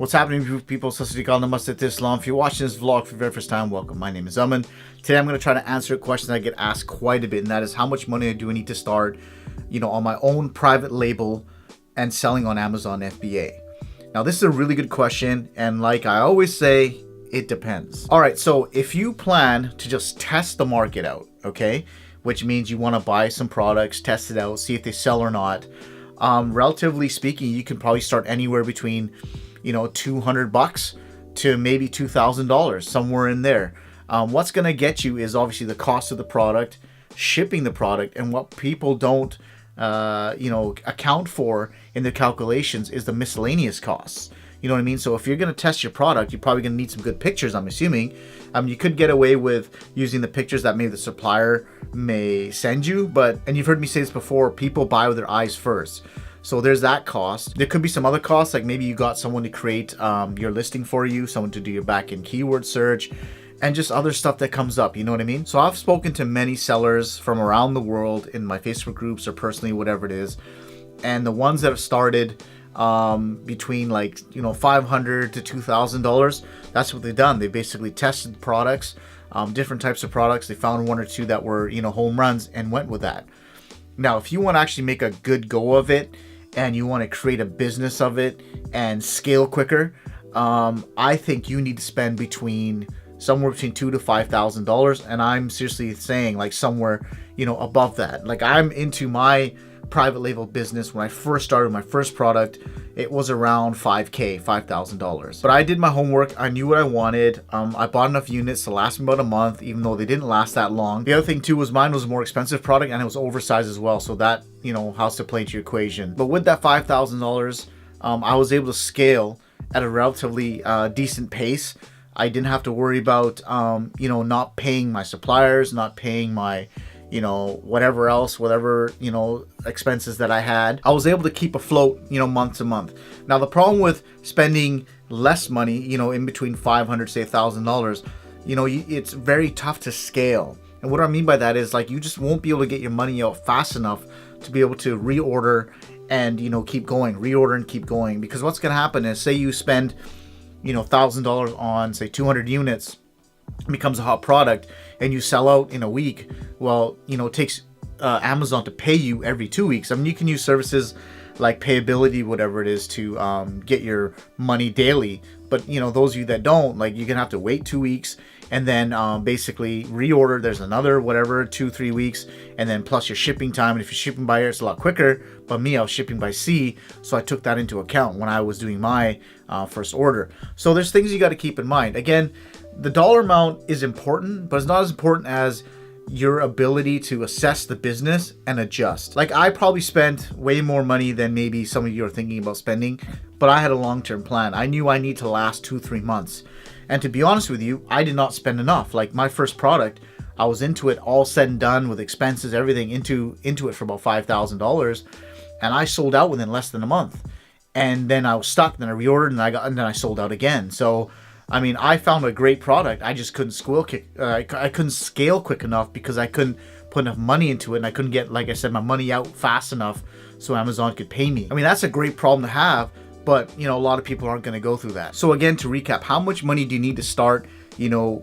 What's happening, people? Namaste Islam. If you're watching this vlog for the very first time, welcome. My name is Aman. Today I'm going to try to answer a question that I get asked quite a bit, and that is how much money do I need to start, on my own private label and selling on Amazon FBA. Now, this is a really good question, and like I always say, it depends. All right, so if you plan to just test the market out, okay, which means you want to buy some products, test it out, see if they sell or not. Relatively speaking, you can probably start anywhere between $200 to maybe $2,000, somewhere in there. What's going to get you is obviously the cost of the product, shipping the product, and what people don't, account for in their calculations is the miscellaneous costs. You know what I mean? So if you're going to test your product, you're probably going to need some good pictures, I'm assuming. You could get away with using the pictures that maybe the supplier may send you, and you've heard me say this before, people buy with their eyes first. So there's that cost. There could be some other costs, like maybe you got someone to create your listing for you, someone to do your back-end keyword search, and just other stuff that comes up, you know what I mean? So I've spoken to many sellers from around the world in my Facebook groups or personally, whatever it is. And the ones that have started between $500 to $2,000, that's what they've done. They basically tested products, different types of products. They found one or two that were, home runs and went with that. Now, if you want to actually make a good go of it, and you want to create a business of it and scale quicker, I think you need to spend somewhere between $2,000 to $5,000, and I'm seriously saying somewhere above that. I'm into my private label business. When I first started my first product, it was around $5,000. But I did my homework. I knew what I wanted. I bought enough units to last me about a month, even though they didn't last that long. The other thing too was mine was a more expensive product, and it was oversized as well, so that has to play into your equation. But with that $5,000, I was able to scale at a relatively decent pace. I didn't have to worry about not paying my suppliers, not paying my whatever expenses that I had. I was able to keep afloat, month to month. Now, the problem with spending less money, in between $500, say $1,000, it's very tough to scale. And what I mean by that is you just won't be able to get your money out fast enough to be able to reorder and, keep going, reorder and keep going. Because what's going to happen is, say you spend, $1,000 on, say, 200 units, becomes a hot product, and you sell out in a week. Well, it takes Amazon to pay you every 2 weeks. I mean, you can use services like Payability, whatever it is, to get your money daily. But those of you that don't, you're gonna have to wait 2 weeks and then basically reorder. There's another 2-3 weeks, and then plus your shipping time. And if you're shipping by air, it's a lot quicker. But me, I was shipping by sea, so I took that into account when I was doing my first order. So there's things you got to keep in mind. Again, the dollar amount is important, but it's not as important as your ability to assess the business and adjust. I probably spent way more money than maybe some of you are thinking about spending, but I had a long-term plan. I knew I need to last 2-3 months. And to be honest with you, I did not spend enough. My first product, I was into it all said and done with expenses, everything into it for about $5,000, and I sold out within less than a month. And then I was stuck. Then I reordered, and then I sold out again. So I found a great product. I just couldn't I couldn't scale quick enough because I couldn't put enough money into it, and I couldn't get, like I said, my money out fast enough so Amazon could pay me. That's a great problem to have, but a lot of people aren't going to go through that. So again, to recap, how much money do you need to start,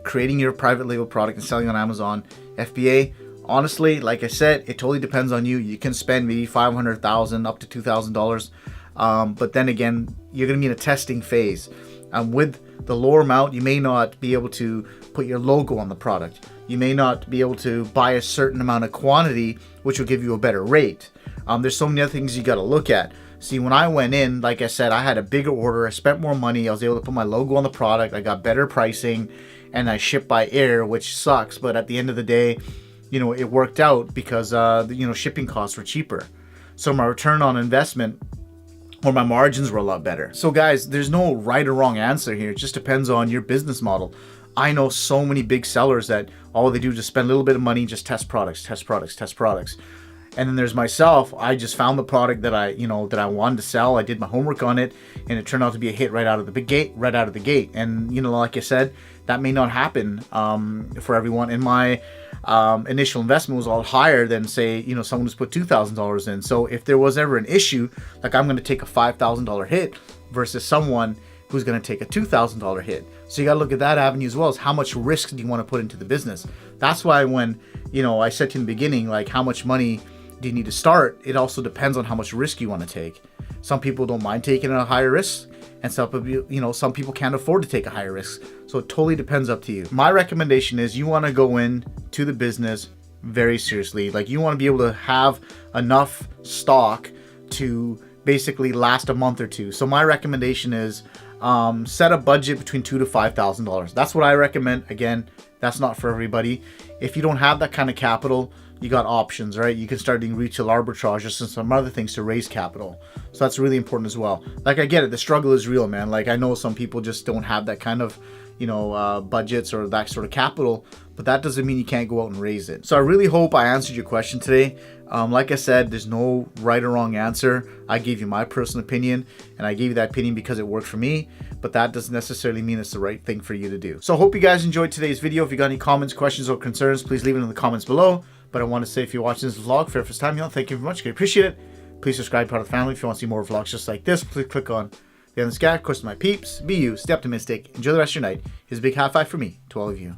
creating your private label product and selling on Amazon FBA? Honestly, like I said, it totally depends on you. You can spend maybe $500,000 up to $2,000, but then again, you're going to be in a testing phase. With the lower amount, you may not be able to put your logo on the product. You may not be able to buy a certain amount of quantity, which will give you a better rate. There's so many other things you got to look at. See, when I went in, like I said, I had a bigger order. I spent more money. I was able to put my logo on the product. I got better pricing, and I shipped by air, which sucks. But at the end of the day, it worked out because shipping costs were cheaper. So my return on investment, or my margins, were a lot better. So guys, there's no right or wrong answer here. It just depends on your business model. I know so many big sellers that all they do is just spend a little bit of money, just test products. And then there's myself. I just found the product that I wanted to sell. I did my homework on it, and it turned out to be a hit right out of the gate. And like I said, that may not happen for everyone. And my initial investment was a lot higher than, say, someone who's put $2,000 in. So if there was ever an issue, I'm going to take a $5,000 hit versus someone who's going to take a $2,000 hit. So you got to look at that avenue as well, as how much risk do you want to put into the business. That's why when, I said to you in the beginning, like, how much money do you need to start? It also depends on how much risk you want to take. Some people don't mind taking a higher risk, and some people can't afford to take a higher risk. So it totally depends up to you. My recommendation is you want to go in to the business very seriously. Like, you want to be able to have enough stock to basically last a month or two. So my recommendation is set a budget between $2,000 to $5,000. That's what I recommend. Again, that's not for everybody. If you don't have that kind of capital, you got options, right? You can start doing retail arbitrage and some other things to raise capital. So that's really important as well. Like, I get it, the struggle is real, man. Like, I know some people just don't have that kind of budgets or that sort of capital, but that doesn't mean you can't go out and raise it. So I really hope I answered your question today. Like I said, there's no right or wrong answer. I gave you my personal opinion, and I gave you that opinion because it worked for me, but that doesn't necessarily mean it's the right thing for you to do. So I hope you guys enjoyed today's video. If you got any comments, questions, or concerns, please leave it in the comments below. But I want to say, if you're watching this vlog for the first time, thank you very much. I appreciate it. Please subscribe, part of the family. If you want to see more vlogs just like this, please click on the end of the sky. Of course, my peeps, be you, stay optimistic, enjoy the rest of your night. Here's a big high five for me to all of you.